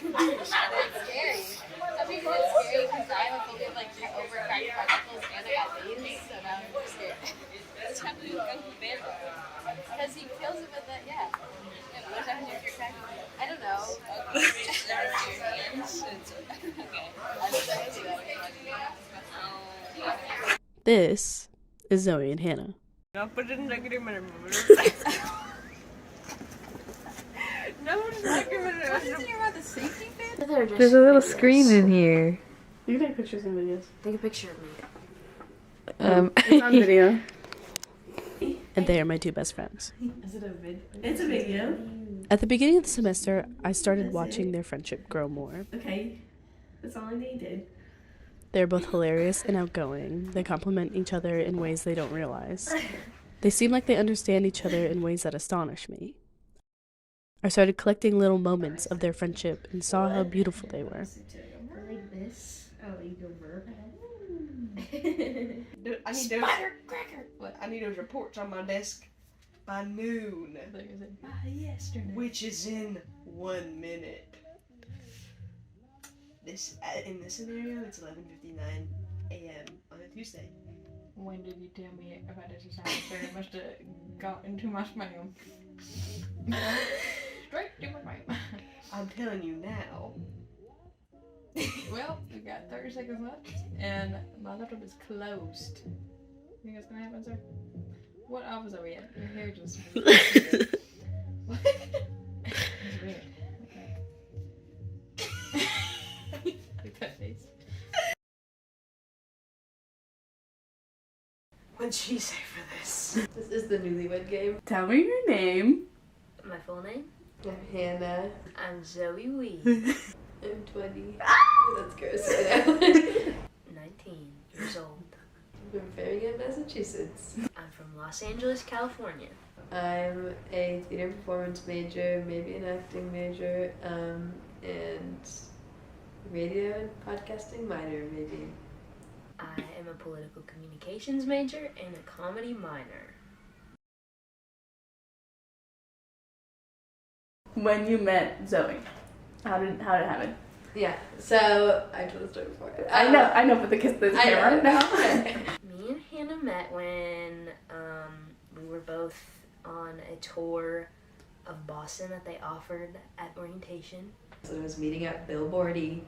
It's scary. Some people it's scary because I have a phobia of like over cracked bicycles and I got A's, so now I'm just scared. What's happening with Kung Fu Panda? Because he kills it with it, yeah. And what happens if you're cracking it? I don't know. Okay. This is Zoe and Hannah. I'll put it in negative minute. No, it's negative minute. What is it about the safety pin? There's a little screen in here. You can take pictures and videos. Take a picture of me. It's on video. And they are my two best friends. Is it a vid? It's a video. At the beginning of the semester, I started watching their friendship grow more. Okay. That's all I needed. They're both hilarious and outgoing. They complement each other in ways they don't realize. They seem like they understand each other in ways that astonish me. I started collecting little moments of their friendship and saw how beautiful they were. Like this. Oh, you go verb. I need Spider cracker! What? I need those reports on my desk by noon. By yesterday. Which is in 1 minute. In this scenario, it's 11:59 a.m. on a Tuesday. When did you tell me about this assignment, sir? It must have got into my spam. Straight to my spam. I'm telling you now. Well, we got 30 seconds left, and my laptop is closed. You think that's gonna happen, sir? What office are we at? Your hair just... What? It's weird. Okay. Like that face. What'd she say for this? This is the newlywed game. Tell me your name. My full name? I'm Hannah. I'm Zoe Wee. I'm 20. That's gross. I know. 19 years old. I'm from Farragut, Massachusetts. I'm from Los Angeles, California. I'm a theater and performance major, maybe an acting major, and radio and podcasting minor, maybe. I am a political communications major and a comedy minor. When you met Zoe, how did it happen? Yeah, so I told the story before. I know, but the camera now. Me and Hannah met when we were both on a tour of Boston that they offered at orientation. So I was meeting at Billboardy,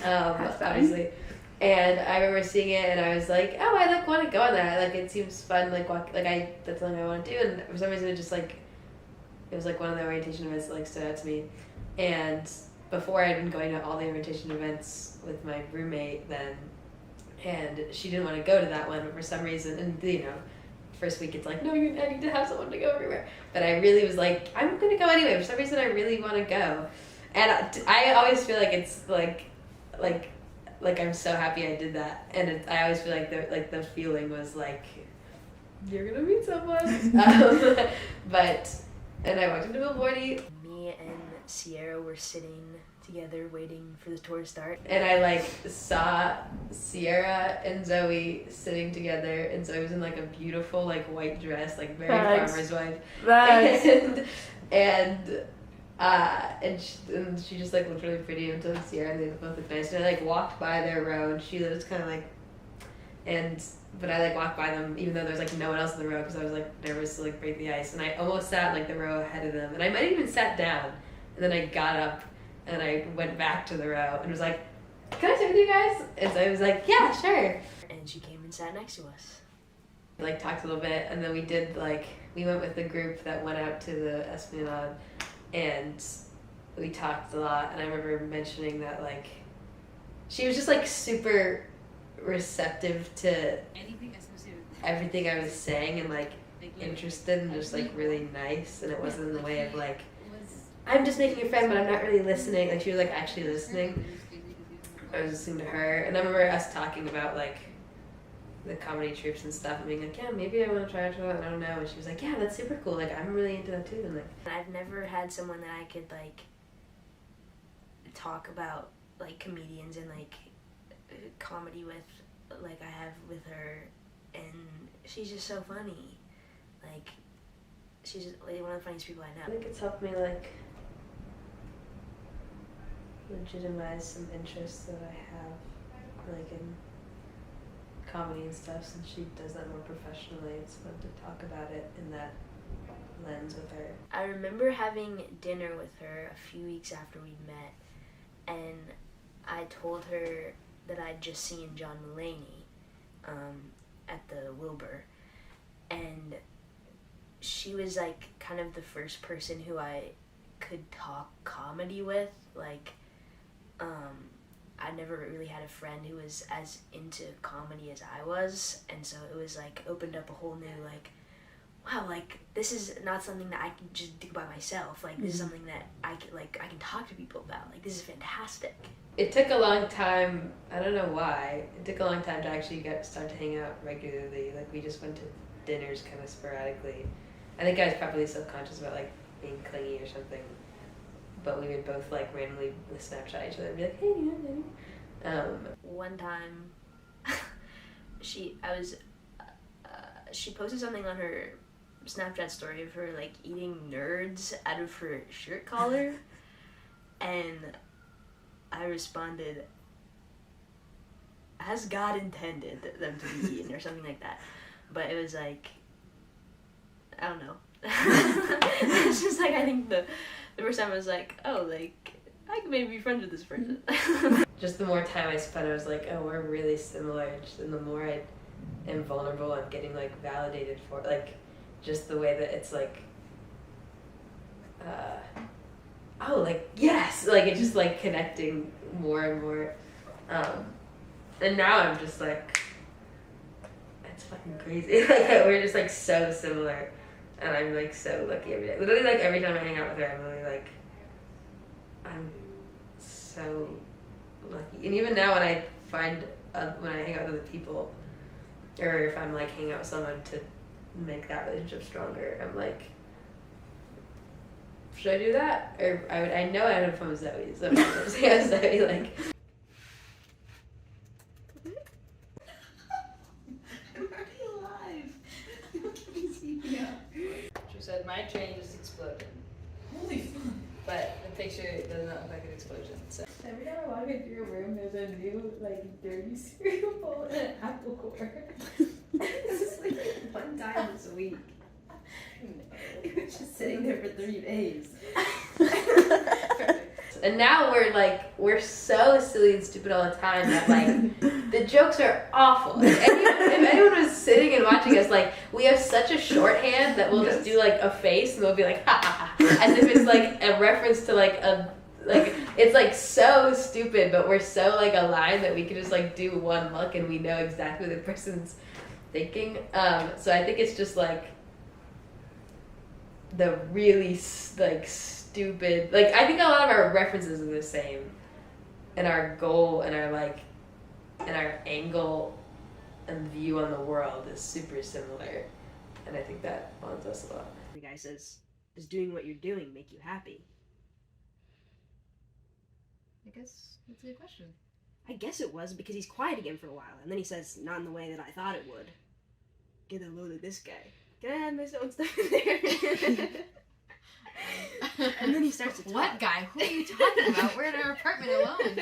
obviously. And I remember seeing it, and I was like, "Oh, I want to go on that. Like, it seems fun. That's something I want to do." And for some reason, it was one of the orientation events that stood out to me. And before, I'd been going to all the orientation events with my roommate then, and she didn't want to go to that one. But for some reason, and first week it's like, no, I need to have someone to go everywhere. But I really was like, I'm gonna go anyway. For some reason, I really want to go, and I always feel like it's like I'm so happy I did that, and I always feel like the feeling was like, you're gonna meet someone. And I walked into Billboardy. Me and Sierra were sitting together waiting for the tour to start. And I saw Sierra and Zoe sitting together, and Zoe was in a beautiful white dress, very farmer's wife. And she just looked really pretty, and so did Sierra, and they both looked nice. And I walked by their row, and she was kind of but I walked by them even though there was no one else in the row because I was nervous to break the ice, and I almost sat the row ahead of them, and I might have even sat down, and then I got up and I went back to the row and was like, "Can I sit with you guys?" And so I was like, "Yeah, sure." And she came and sat next to us. Talked a little bit, and then we did we went with the group that went out to the Esplanade, and we talked a lot, and I remember mentioning that she was just super receptive to everything I was saying, and interested, and just really nice, and it wasn't in the way of I'm just making a friend but I'm not really listening. She was actually listening. I was listening to her, and I remember us talking about the comedy troops and stuff, and being yeah, maybe I want to try it, I don't know, and she was yeah, that's super cool, I'm really into that too. And I've never had someone that I could talk about comedians and comedy with I have with her, and she's just so funny. She's just one of the funniest people I know. I think it's helped me legitimize some interests that I have, like in comedy and stuff, since she does that more professionally. It's fun to talk about it in that lens with her. I remember having dinner with her a few weeks after we met, and I told her that I'd just seen John Mulaney at the Wilbur, and she was like kind of the first person who I could talk comedy with. Like, I never really had a friend who was as into comedy as I was, and so it was like opened up a whole new like, wow, like this is not something that I can just do by myself. Like this is something that I can talk to people about. Like this is fantastic. It took a long time, I don't know why, it took a long time to actually start to hang out regularly. Like we just went to dinners kind of sporadically. I think I was probably subconscious about like being clingy or something. But we would both like randomly Snapchat each other and be like, hey, you know. One time, she posted something on her Snapchat story of her like eating nerds out of her shirt collar, and I responded, as God intended them to be eaten, or something like that. But it was like, I don't know. It's just like, I think the first time I was like, oh, like, I could maybe be friends with this person. Just the more time I spent, I was like, oh, we're really similar. And the more I am vulnerable, I'm getting like validated for, like, just the way that it's like, oh, like, yes, like it's just like connecting more and more. And now I'm just like, it's fucking crazy. Like we're just like so similar, and I'm like so lucky every day. Literally, like every time I hang out with her, I'm really like, I'm so lucky. And even now, when I find when I hang out with other people, or if I'm like hanging out with someone to make that relationship stronger, I'm like, should I do that? Or I know I would phone Zoe, so I'm just saying Zoe, like. I'm already alive. Can you see me up? She said, my train just exploded. Holy fuck. But the picture does not look like an explosion. So. Every time I walk into your room, there's a new, like, dirty cereal bowl and an apple core. This is like one time this week. It was just sitting there for 3 days. And now we're so silly and stupid all the time that like the jokes are awful. If anyone was sitting and watching us, like we have such a shorthand that we'll just do like a face and we'll be like ha ha ha, as if it's like a reference to like it's like so stupid, but we're so like aligned that we can just like do one look and we know exactly what the person's thinking. So I think it's just like the really like stupid, like I think a lot of our references are the same, and our goal and our angle and view on the world is super similar, and I think that bonds us a lot. The guy says, does doing what you're doing make you happy? I guess that's a good question. I guess it was, because he's quiet again for a while, and then he says, not in the way that I thought it would. Get a load of this guy. Can I have my own stuff in there? And then he starts to talk. What guy? Who are you talking about? We're in our apartment alone.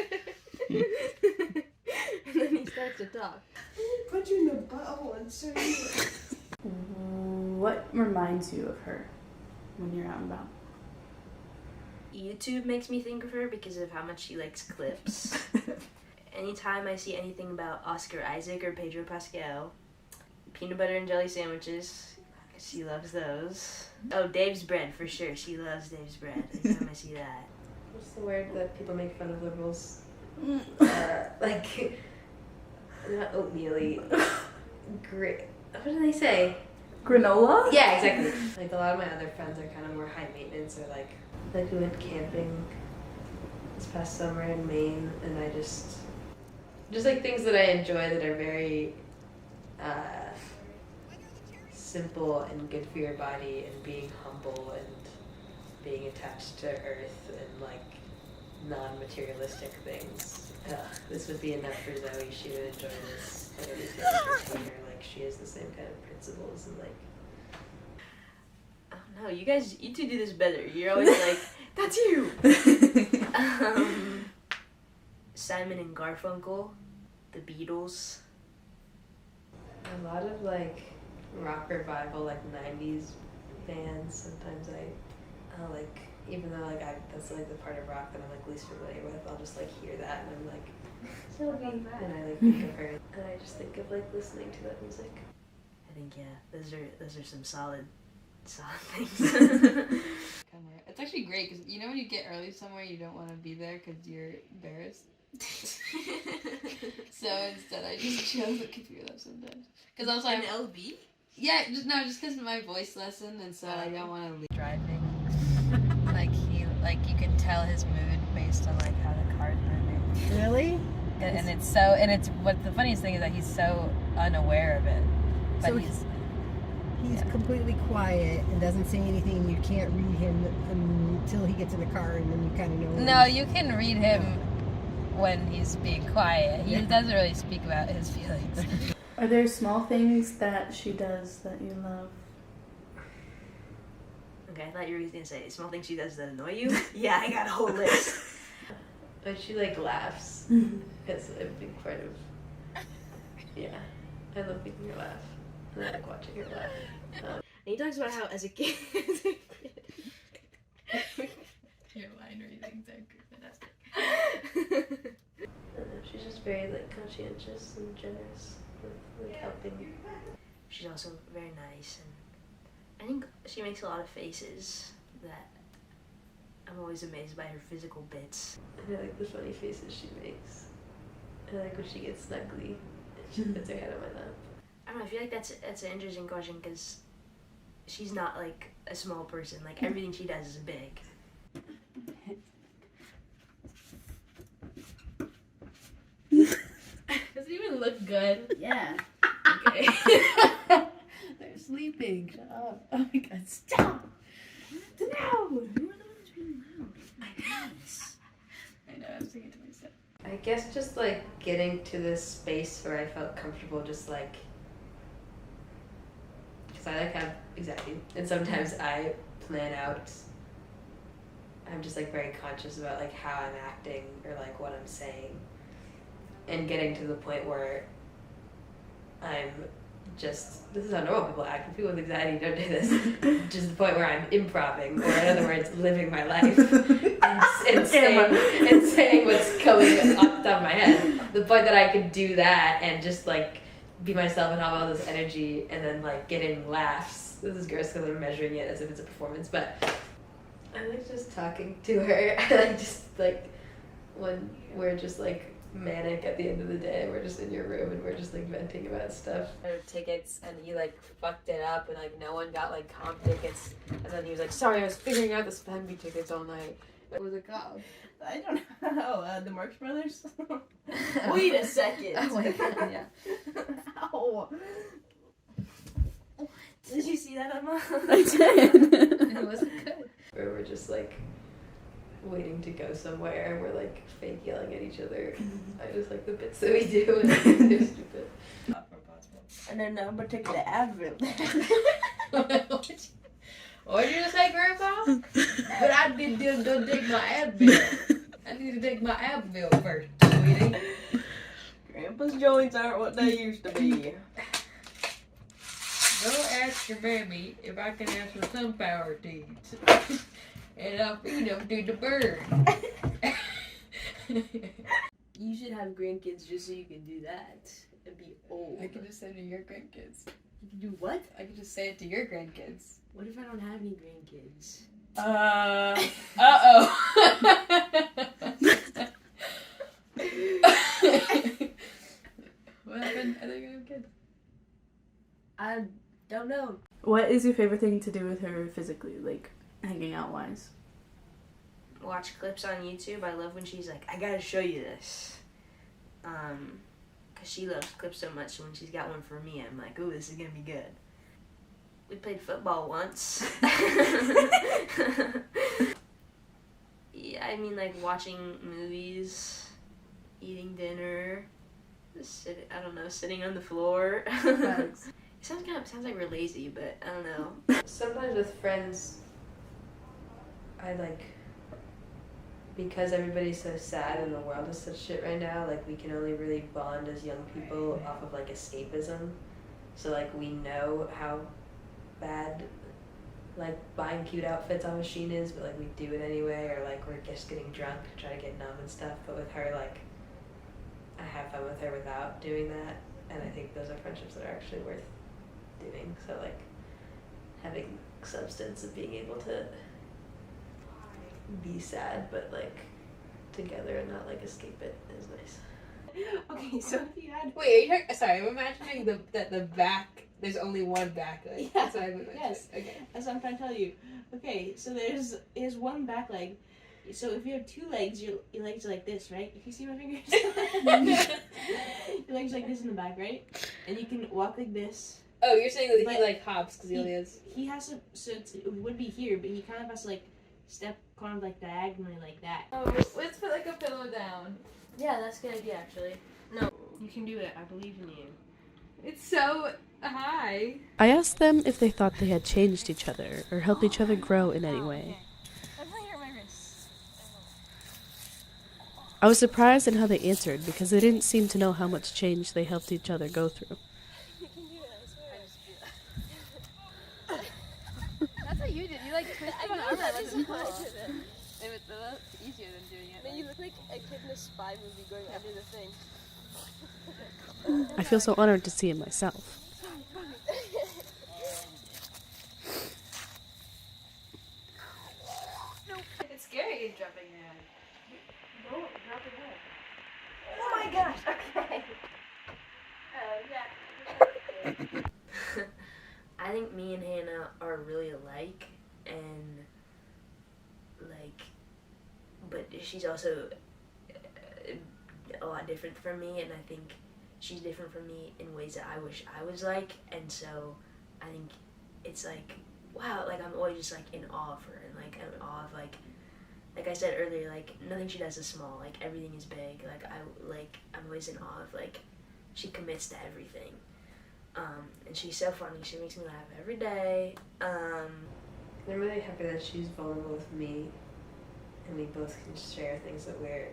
And then he starts to talk. Put you in the bottle and show you. What reminds you of her when you're out and about? YouTube makes me think of her because of how much she likes clips. Anytime I see anything about Oscar Isaac or Pedro Pascal, peanut butter and jelly sandwiches, she loves those. Oh, Dave's bread, for sure. She loves Dave's bread. Anytime I see that. What's the word that people make fun of liberals? Like, not oatmeal-y. What do they say? Granola? Yeah, exactly. Like a lot of my other friends are kind of more high maintenance, or like we went camping this past summer in Maine, and I just like things that I enjoy that are very simple and good for your body, and being humble and being attached to earth and like non-materialistic things. This would be enough for Zoe. She would enjoy this. And everything entertain her. Like she has the same kind of principles and like. Oh no, you two do this better. You're always like, that's you. Simon and Garfunkel, the Beatles. A lot of like rock revival, like 90s bands. Sometimes I'll like, even though like that's like the part of rock that I'm like least familiar with, I'll just like hear that and I'm like, Zoe, and I like think of her, and I just think of like listening to that music. I think those are some solid things. It's actually great because you know when you get early somewhere you don't want to be there because you're embarrassed. So instead I just chill at the computer sometimes. Because also An LB? yeah, just because of my voice lesson, and so I don't want to leave. Driving. Like you can tell his mood based on like how the car's moving. Really? And it's what the funniest thing is that he's so unaware of it. But So he's completely quiet and doesn't say anything. You can't read him until he gets in the car, and then you kind of know. no, you can read him when he's being quiet. He doesn't really speak about his feelings. Are there small things that she does that you love? Okay, I thought you were going to say small things she does that annoy you. Yeah, I got a whole list. But she like laughs. It's a big part of. Yeah, I love making her laugh. And I like watching her laugh. And he talks about how as a kid. Your line readings are fantastic. I don't know, she's just very like conscientious and generous with like helping. She's also very nice, and I think she makes a lot of faces that I'm always amazed by her physical bits. And I like the funny faces she makes. I like when she gets snuggly and she puts her head on my lap. I don't know, I feel like that's an interesting question because she's not like a small person. Like everything she does is big. Does it even look good? Yeah. Okay. They're sleeping. Shut up. Oh my god, stop! No! I know, I was thinking to myself. I guess just like getting to this space where I felt comfortable, just like, because I like have, exactly, and sometimes I plan out, I'm just like very conscious about like how I'm acting or like what I'm saying, and getting to the point where I'm just, this is how normal people act, people with anxiety don't do this, just the point where I'm improving, or in other words, living my life, and saying what's coming off the top of my head. The point that I could do that and just like be myself and have all this energy and then like getting laughs. This is gross because I'm measuring it as if it's a performance, but I like just talking to her. I like just like when we're just like manic at the end of the day, we're just in your room and we're just like venting about stuff. Tickets, and he like fucked it up, and like no one got like comp tickets, and then he was like, sorry, I was figuring out the Spenby tickets all night. What was it called? I don't know. The Marx Brothers? Wait a second. Oh my god, yeah. Ow. Did you see that, Emma? I did. It wasn't good. Where we're just like waiting to go somewhere and we're like fake yelling at each other. I just like the bits that we do and I think they're stupid. And then I'm gonna take the Advil. What did you say, Grandpa? But I did go take my Advil. I need to take my Advil first, sweetie. Grandpa's joints aren't what they used to be. Go ask your mammy if I can have some sunflower seeds. And I'll feed them to the bird. You should have grandkids just so you can do that. It'd be old. I can just say it to your grandkids. You can do what? I can just say it to your grandkids. What if I don't have any grandkids? Uh-oh. What happened? Are they gonna have kids? I don't know. What is your favorite thing to do with her physically, like hanging out wise? Watch clips on YouTube. I love when she's like, I gotta show you this. Cause she loves clips so much, so when she's got one for me, I'm like, ooh, this is gonna be good. We played football once. Yeah, I mean, like watching movies, eating dinner, just I don't know, sitting on the floor. It sounds like we're lazy, but I don't know. Sometimes with friends, I like because everybody's so sad and the world is such shit right now, like we can only really bond as young people off of like escapism. So like we know how bad like buying cute outfits on Shein is, but like we do it anyway, or like we're just getting drunk, try to get numb and stuff. But with her, like I have fun with her without doing that, and I think those are friendships that are actually worth doing. So like having substance and being able to be sad but like together and not like escape it is nice. Okay, so if you had. Wait, are you talking? Sorry, I'm imagining the back. There's only one back leg. Yeah, That's what I'm imagining. yes. Okay. That's what I'm trying to tell you. Okay, so there's one back leg. So if you have two legs, your legs are like this, right? If you see my fingers, your legs are like this in the back, right? And you can walk like this. Oh, you're saying that But he like hops because he only has. He has to. So it would be here, but he kind of has to like step kind of like diagonally like that. Oh, let's put like a pillow down. Yeah, that's a good idea actually. You can do it. I believe in you. It's so high. I asked them if they thought they had changed each other or helped each other grow in any way. I was surprised in how they answered because they didn't seem to know how much change they helped each other go through. That's what you did. You like twisted my arm. That's easier than doing it. Man, you look like a kid in a spy movie going under the thing. I feel so honored to see it myself. It's scary dropping your head. Don't drop your head. Oh my gosh, okay. I think me and Hannah are really alike, and like, but she's also a lot different from me, and I think she's different from me in ways that I wish I was like, and so I think it's like, wow, like I'm always just like in awe of her, and like I'm in awe of like I said earlier, like nothing she does is small, like everything is big, I'm always in awe of like she commits to everything. And she's so funny. She makes me laugh every day. I'm really happy that she's vulnerable with me, and we both can share things that we're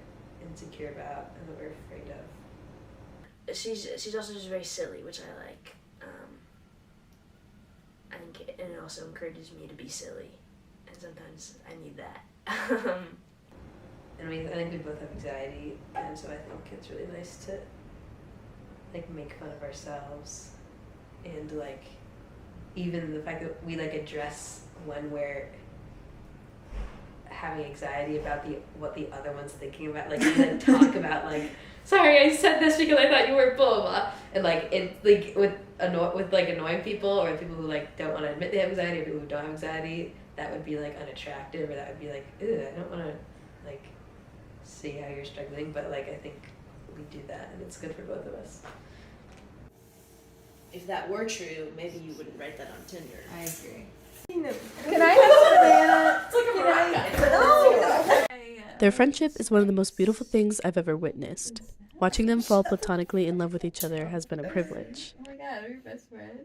insecure about and that we're afraid of. She's also just very silly, which I like. I think, and it also encourages me to be silly, and sometimes I need that. And I think we both have anxiety, and so I think it's really nice to like make fun of ourselves, and like even the fact that we like address when we're having anxiety about what the other one's thinking about, like we like talk about like, sorry I said this because I thought you were blah blah blah, and like it like with annoying people or people who like don't want to admit they have anxiety or people who don't have anxiety, that would be like unattractive, or that would be like, ew, I don't want to like see how you're struggling, but like I think we do that and it's good for both of us. If that were true, maybe you wouldn't write that on Tinder. I agree. Can I have Savannah? It's like a Their friendship is one of the most beautiful things I've ever witnessed. Watching them fall platonically in love with each other has been a privilege. Oh my god, are you best friend?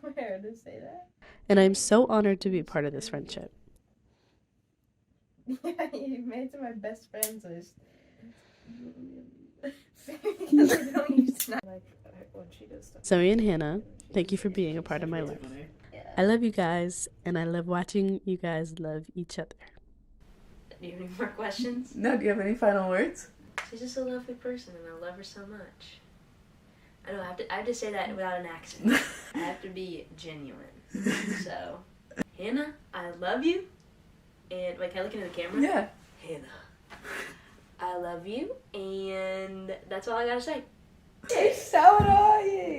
Where to say that? And I am so honored to be part of this friendship. Yeah, you made it to my best friends list. Because I don't use to like when she does stuff. Zoe and Hannah, thank you for being a part of my life. I love you guys, and I love watching you guys love each other. Do you have any more questions? No, do you have any final words? She's just a lovely person, and I love her so much. I know I have to say that without an accent. I have to be genuine. So, Hannah, I love you. And wait, can I look into the camera? Yeah. Hannah, I love you, and that's all I gotta say. You're so annoying.